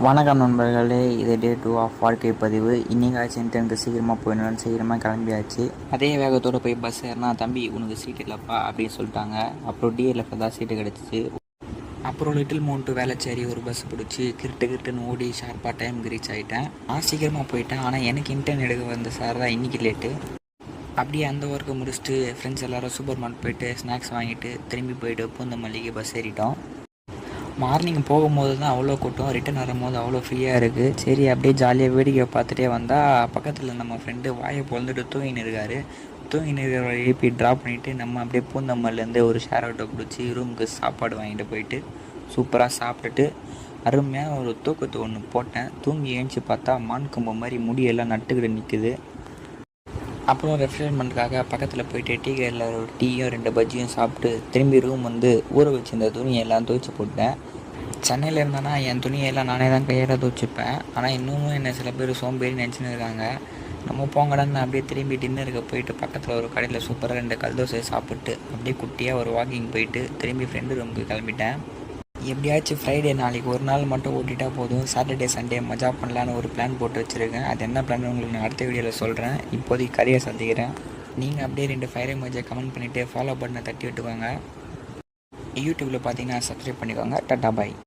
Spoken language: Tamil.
வணக்கம் நண்பர்களே, இது டே 2 ஆஃப் வாழ்க்கை பதிவு. இன்றைக்காச்சும் இன்டர்னுக்கு சீக்கிரமாக போயிடணும்னு சீக்கிரமாக கிளம்பியாச்சு. அதே வேகத்தோடு போய் பஸ் ஏறினா, தம்பி உனக்கு சீட் இல்லைப்பா அப்படின்னு சொல்லிட்டாங்க. அப்புறம் டிஎல்எஃப்ல தான் சீட்டு கிடச்சிச்சு. அப்புறம் லிட்டில் மவுண்ட் வேளச்சேரி ஒரு பஸ் பிடிச்சி கிருட்டுன்னு ஓடி ஷார்ப்பாக டைமுக்கு ரீச் ஆகிட்டேன். நான் சீக்கிரமாக போயிட்டேன். ஆனால் எனக்கு இன்டர்ன் எடுக்க வந்த சார் தான் இன்றைக்கி லேட்டு. அப்படியே அந்த ஒர்க்கை முடிச்சுட்டு ஃப்ரெண்ட்ஸ் எல்லோரும் சூப்பர் மார்க்கெட் போயிட்டு ஸ்நாக்ஸ் வாங்கிட்டு திரும்பி போயிட்டு பூந்தமல்லிக்கு பஸ் ஏறிட்டோம். மார்னிங் போகும்போது தான் அவ்வளோ கூட்டம், ரிட்டன் வரும்போது அவ்வளோ ஃப்ரீயாக இருக்குது. சரி அப்படியே ஜாலியாக வேடிக்கை பார்த்துட்டே வந்தால் பக்கத்தில் நம்ம ஃப்ரெண்டு வாயை பொழுதுட்டு தூங்கின்னு இருக்கார். தூங்கின்னு இருக்கிற எழுப்பி ட்ராப் பண்ணிவிட்டு நம்ம அப்படியே பூந்தமல்லேருந்து ஒரு ஷேர் ஆட்டோ பிடிச்சி ரூமுக்கு சாப்பாடு வாங்கிட்டு போயிட்டு சூப்பராக சாப்பிட்டுட்டு அருமையாக ஒரு தூக்கத்தை ஒன்று போட்டேன். தூங்கி ஏஞ்சி பார்த்தா மான் கம்பு மாதிரி முடியெல்லாம் நட்டுக்கிட்டு நிற்குது. அப்புறம் ரெஃப்ரெஷ்மெண்ட்டுக்காக பக்கத்தில் போயிட்டு டீ கடையில் ஒரு டீயும் 2 பஜ்ஜியும் சாப்பிட்டு திரும்பி ரூம் வந்து ஊற வச்சிருந்த துணியெல்லாம் துவைச்சி போட்டேன். சென்னையில் இருந்தேன்னா என் துணியெல்லாம் நானே தான் கையால் துவைச்சிப்பேன். ஆனால் இன்னமும் என்னை சில பேர் சோம்பேறி நினச்சின்னு இருக்காங்க. நம்ம போங்கடான்னு அப்படியே திரும்பி டின்னருக்கு போயிட்டு பக்கத்தில் ஒரு கடையில் சூப்பராக 2 கல் தோசையை சாப்பிட்டு அப்படியே குட்டியாக ஒரு வாக்கிங் போயிட்டு திரும்பி ஃப்ரெண்டு ரூமுக்கு கிளம்பிட்டேன். எப்படியாச்சும் ஃப்ரைடே நாளைக்கு ஒரு நாள் மட்டும் ஓட்டிட்டா போதும். சாட்டர்டே சண்டே மஜா பண்ணலான்னு ஒரு பிளான் போட்டு வச்சுருக்கேன். அது என்ன பிளான் உங்களுக்கு நான் அடுத்த வீடியோவில் சொல்கிறேன். இப்போதைக்கு கதையை சந்திக்கிறேன். நீங்கள் அப்படியே 2 ஃபயர் எமோஜியை கமெண்ட் பண்ணிவிட்டு ஃபாலோ பட்டனை தட்டி விட்டுக்கோங்க. யூடியூப்பில் பார்த்தீங்கன்னா சப்ஸ்கிரைப் பண்ணிக்கோங்க. டாடா பாய்.